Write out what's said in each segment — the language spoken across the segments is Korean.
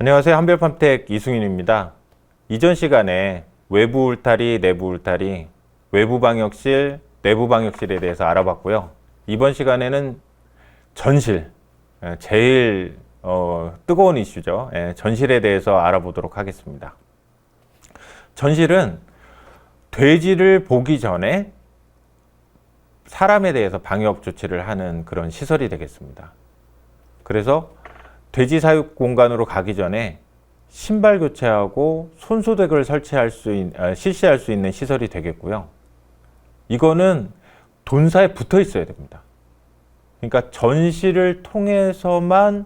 안녕하세요. 한별팜텍 이승윤입니다. 이전 시간에 외부 울타리, 내부 울타리, 외부 방역실, 내부 방역실에 대해서 알아봤고요. 이번 시간에는 전실, 제일 뜨거운 이슈죠. 전실에 대해서 알아보도록 하겠습니다. 전실은 돼지를 보기 전에 사람에 대해서 방역 조치를 하는 그런 시설이 되겠습니다. 그래서 돼지 사육 공간으로 가기 전에 신발 교체하고 손소독을 실시할 수 있는 시설이 되겠고요. 이거는 돈사에 붙어 있어야 됩니다. 그러니까 전실을 통해서만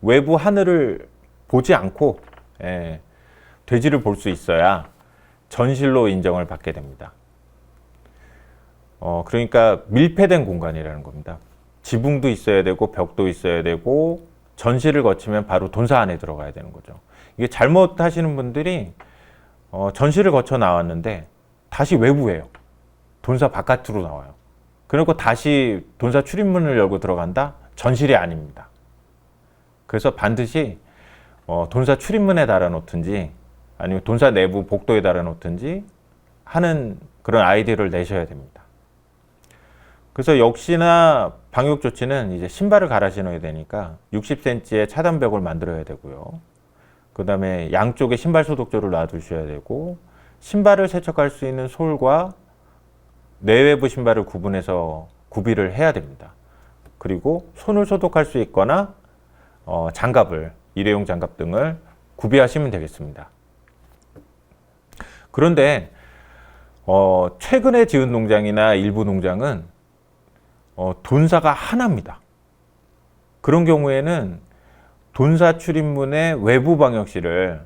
외부 하늘을 보지 않고 돼지를 볼 수 있어야 전실로 인정을 받게 됩니다. 그러니까 밀폐된 공간이라는 겁니다. 지붕도 있어야 되고 벽도 있어야 되고 전실을 거치면 바로 돈사 안에 들어가야 되는 거죠. 이게 잘못하시는 분들이 전실을 거쳐 나왔는데 다시 외부예요. 돈사 바깥으로 나와요. 그리고 다시 돈사 출입문을 열고 들어간다? 전실이 아닙니다. 그래서 반드시 돈사 출입문에 달아놓든지 아니면 돈사 내부 복도에 달아놓든지 하는 그런 아이디어를 내셔야 됩니다. 그래서 역시나 방역 조치는 이제 신발을 갈아 신어야 되니까 60cm의 차단벽을 만들어야 되고요. 그 다음에 양쪽에 신발 소독조를 놔두셔야 되고, 신발을 세척할 수 있는 솔과 내외부 신발을 구분해서 구비를 해야 됩니다. 그리고 손을 소독할 수 있거나 장갑을, 일회용 장갑 등을 구비하시면 되겠습니다. 그런데 최근에 지은 농장이나 일부 농장은 돈사가 하나입니다. 그런 경우에는 돈사 출입문에 외부 방역실을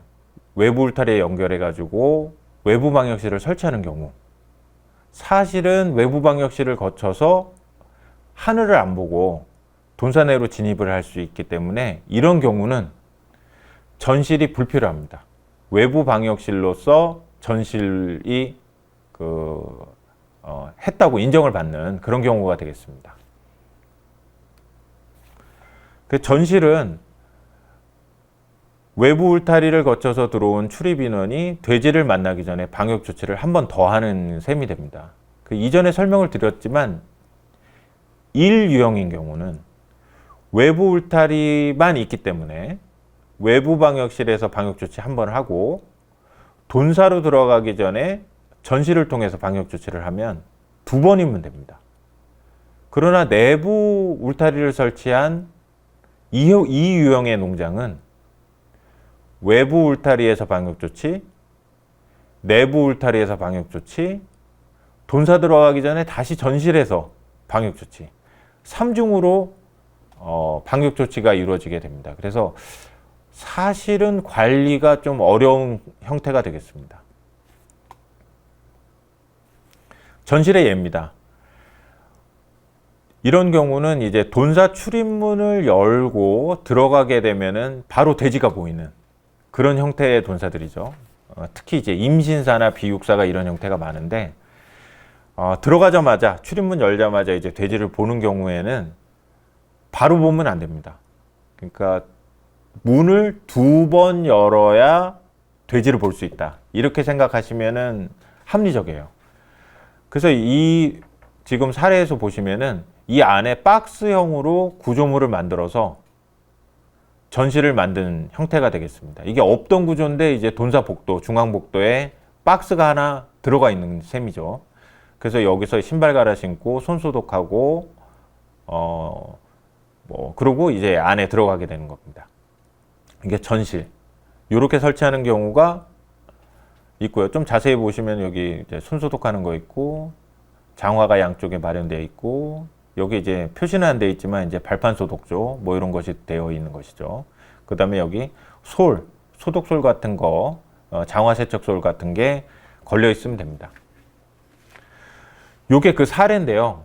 외부 울타리에 연결해 가지고 외부 방역실을 설치하는 경우, 사실은 외부 방역실을 거쳐서 하늘을 안 보고 돈사 내로 진입을 할 수 있기 때문에 이런 경우는 전실이 불필요합니다. 외부 방역실로서 전실이 했다고 인정을 받는 그런 경우가 되겠습니다. 그 전실은 외부 울타리를 거쳐서 들어온 출입 인원이 돼지를 만나기 전에 방역 조치를 한 번 더 하는 셈이 됩니다. 그 이전에 설명을 드렸지만 1유형인 경우는 외부 울타리만 있기 때문에 외부 방역실에서 방역 조치 한 번 하고 돈사로 들어가기 전에 전실을 통해서 방역 조치를 하면 2번이면 됩니다. 그러나 내부 울타리를 설치한 2유형의 농장은 외부 울타리에서 방역 조치, 내부 울타리에서 방역 조치, 돈사 들어가기 전에 다시 전실에서 방역 조치, 3중으로 방역 조치가 이루어지게 됩니다. 그래서 사실은 관리가 좀 어려운 형태가 되겠습니다. 전실의 예입니다. 이런 경우는 이제 돈사 출입문을 열고 들어가게 되면은 바로 돼지가 보이는 그런 형태의 돈사들이죠. 특히 이제 임신사나 비육사가 이런 형태가 많은데, 들어가자마자 출입문 열자마자 이제 돼지를 보는 경우에는 바로 보면 안 됩니다. 그러니까 문을 2번 열어야 돼지를 볼 수 있다. 이렇게 생각하시면은 합리적이에요. 그래서 이 지금 사례에서 보시면은 이 안에 박스형으로 구조물을 만들어서 전실을 만든 형태가 되겠습니다. 이게 없던 구조인데 이제 돈사 복도, 중앙 복도에 박스가 하나 들어가 있는 셈이죠. 그래서 여기서 신발 갈아 신고 손 소독하고 그러고 이제 안에 들어가게 되는 겁니다. 이게 전실. 이렇게 설치하는 경우가 있고요. 좀 자세히 보시면 여기 이제 손 소독하는 거 있고, 장화가 양쪽에 마련되어 있고, 여기 이제 표시는 안 되어 있지만 이제 발판 소독조 뭐 이런 것이 되어 있는 것이죠. 그 다음에 여기 소독솔 같은 거, 장화 세척솔 같은 게 걸려 있으면 됩니다. 요게 그 사례인데요.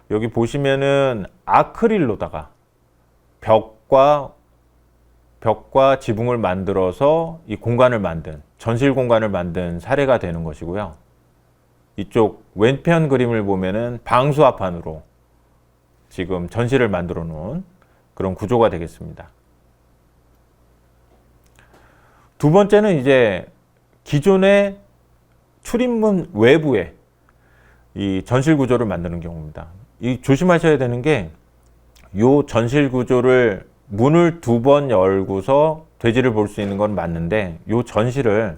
여기 보시면은 아크릴로다가 벽과 지붕을 만들어서 이 공간을 만든, 전실 공간을 만든 사례가 되는 것이고요. 이쪽 왼편 그림을 보면은 방수화판으로 지금 전실을 만들어 놓은 그런 구조가 되겠습니다. 두 번째는 이제 기존의 출입문 외부에 이 전실 구조를 만드는 경우입니다. 이 조심하셔야 되는 게 요 전실 구조를 문을 두 번 열고서 돼지를 볼 수 있는 건 맞는데 요 전실을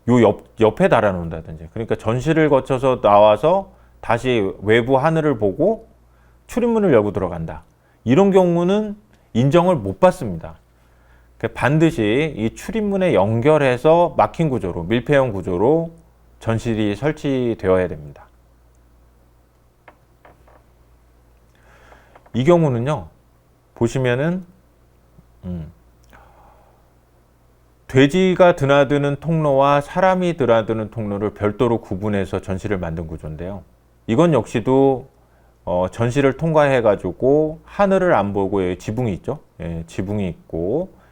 요 옆에 달아 놓는다든지, 그러니까 전실을 거쳐서 나와서 다시 외부 하늘을 보고 출입문을 열고 들어간다. 이런 경우는 인정을 못 받습니다. 반드시 이 출입문에 연결해서 막힌 구조로, 밀폐형 구조로 전실이 설치되어야 됩니다. 이 경우는요, 보시면은 돼지가 드나드는 통로와 사람이 드나드는 통로를 별도로 구분해서 전실을 만든 구조인데요. 이건 역시도 전실을 통과해 가지고 하늘을 안 보고 여기 지붕이 있죠. 예, 지붕이 있고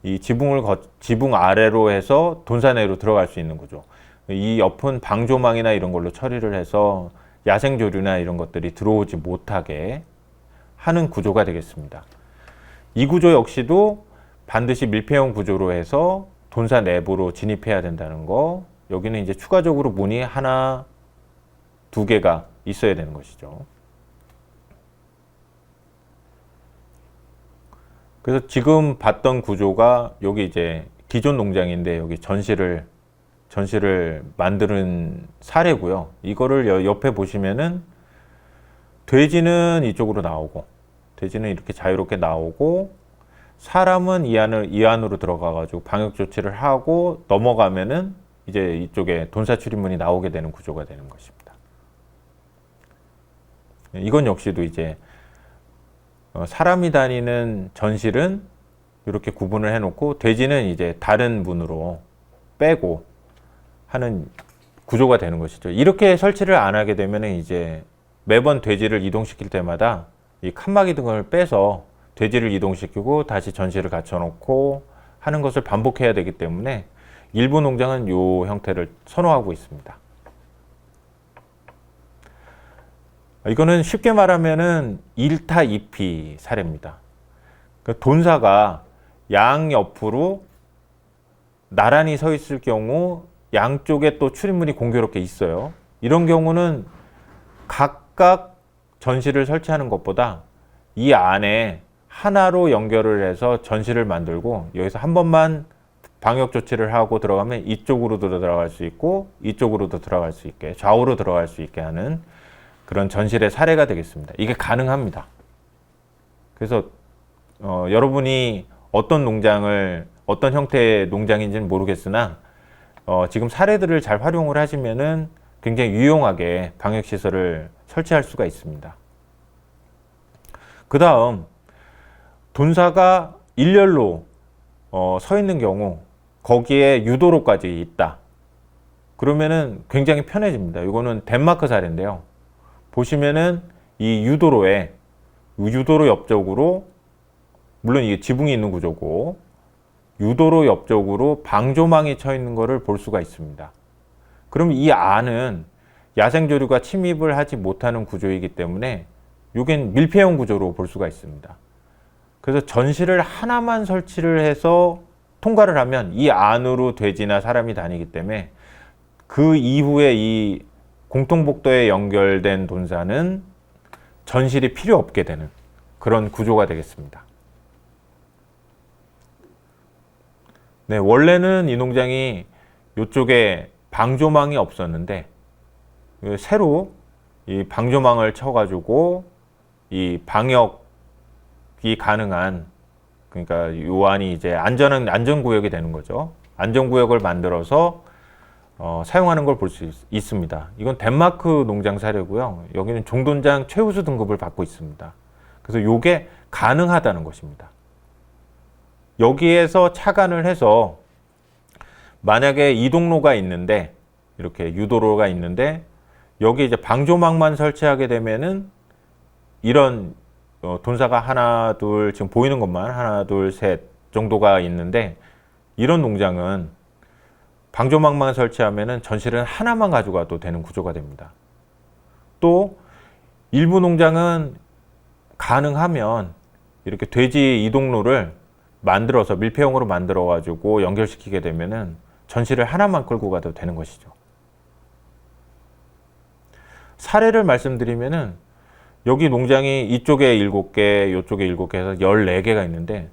이 지붕 아래로 해서 돈사 내로 들어갈 수 있는 구조. 이 옆은 방조망이나 이런 걸로 처리를 해서 야생조류나 이런 것들이 들어오지 못하게 하는 구조가 되겠습니다. 이 구조 역시도 반드시 밀폐형 구조로 해서 돈사 내부로 진입해야 된다는 거. 여기는 이제 추가적으로 문이 하나, 두 개가 있어야 되는 것이죠. 그래서 지금 봤던 구조가 여기 이제 기존 농장인데 여기 전실을 만드는 사례고요. 이거를 옆에 보시면은 돼지는 이쪽으로 나오고, 돼지는 이렇게 자유롭게 나오고, 사람은 이 안으로 들어가 가지고 방역 조치를 하고 넘어가면은 이제 이쪽에 돈사 출입문이 나오게 되는 구조가 되는 것입니다. 이건 역시도 이제 사람이 다니는 전실은 이렇게 구분을 해놓고 돼지는 이제 다른 문으로 빼고 하는 구조가 되는 것이죠. 이렇게 설치를 안 하게 되면 이제 매번 돼지를 이동시킬 때마다 이 칸막이 등을 빼서 돼지를 이동시키고 다시 전실을 갖춰놓고 하는 것을 반복해야 되기 때문에 일부 농장은 이 형태를 선호하고 있습니다. 이거는 쉽게 말하면은 1타 2피 사례입니다. 그러니까 돈사가 양옆으로 나란히 서 있을 경우 양쪽에 또 출입문이 공교롭게 있어요. 이런 경우는 각각 전실을 설치하는 것보다 이 안에 하나로 연결을 해서 전실을 만들고 여기서 한 번만 방역 조치를 하고 들어가면 이쪽으로도 들어갈 수 있고 이쪽으로도 들어갈 수 있게, 좌우로 들어갈 수 있게 하는 그런 전실의 사례가 되겠습니다. 이게 가능합니다. 그래서 여러분이 어떤 형태의 농장인지는 모르겠으나 지금 사례들을 잘 활용을 하시면은 굉장히 유용하게 방역시설을 설치할 수가 있습니다. 그 다음 돈사가 일렬로 서 있는 경우 거기에 유도로까지 있다. 그러면은 굉장히 편해집니다. 이거는 덴마크 사례인데요. 보시면은 이 유도로 옆쪽으로, 물론 이게 지붕이 있는 구조고 유도로 옆쪽으로 방조망이 쳐 있는 것을 볼 수가 있습니다. 그럼 이 안은 야생조류가 침입을 하지 못하는 구조이기 때문에 이겐 밀폐형 구조로 볼 수가 있습니다. 그래서 전실을 하나만 설치를 해서 통과를 하면 이 안으로 돼지나 사람이 다니기 때문에 그 이후에 이 공통복도에 연결된 돈사는 전실이 필요 없게 되는 그런 구조가 되겠습니다. 네, 원래는 이 농장이 이쪽에 방조망이 없었는데 새로 이 방조망을 쳐가지고 이 방역이 가능한, 그러니까 요 안이 이제 안전구역이 되는 거죠. 안전구역을 만들어서 사용하는 걸 볼 수 있습니다. 이건 덴마크 농장 사례고요. 여기는 종돈장 최우수 등급을 받고 있습니다. 그래서 요게 가능하다는 것입니다. 여기에서 착안을 해서 만약에 이동로가 있는데, 이렇게 유도로가 있는데 여기 이제 방조망만 설치하게 되면은 이런 돈사가 하나 둘, 지금 보이는 것만 하나 둘 셋 정도가 있는데, 이런 농장은 방조망만 설치하면은 전실은 하나만 가져가도 되는 구조가 됩니다. 또 일부 농장은 가능하면 이렇게 돼지 이동로를 만들어서 밀폐형으로 만들어 가지고 연결시키게 되면은 전실을 하나만 끌고 가도 되는 것이죠. 사례를 말씀드리면은 여기 농장이 이쪽에 7개, 이쪽에 7개 해서 14개가 있는데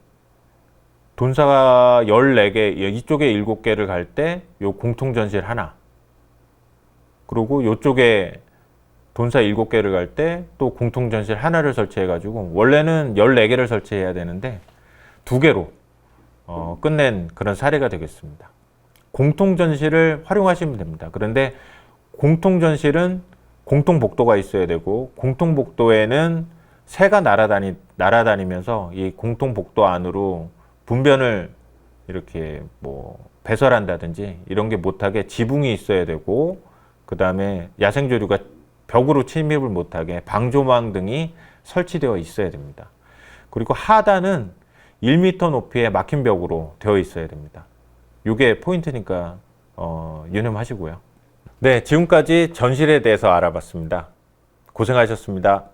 돈사가 14개, 이쪽에 7개를 갈 때 요 공통 전실 하나, 그리고 이쪽에 돈사 7개를 갈 때 또 공통 전실 하나를 설치해 가지고 원래는 14개를 설치해야 되는데 2개로 끝낸 그런 사례가 되겠습니다. 공통 전실을 활용하시면 됩니다. 그런데 공통 전실은 공통 복도가 있어야 되고, 공통 복도에는 새가 날아다니면서 이 공통 복도 안으로 분변을 이렇게 뭐 배설한다든지 이런 게 못하게 지붕이 있어야 되고, 그 다음에 야생조류가 벽으로 침입을 못하게 방조망 등이 설치되어 있어야 됩니다. 그리고 하단은 1m 높이의 막힌 벽으로 되어 있어야 됩니다. 이게 포인트니까 유념하시고요. 네, 지금까지 전실에 대해서 알아봤습니다. 고생하셨습니다.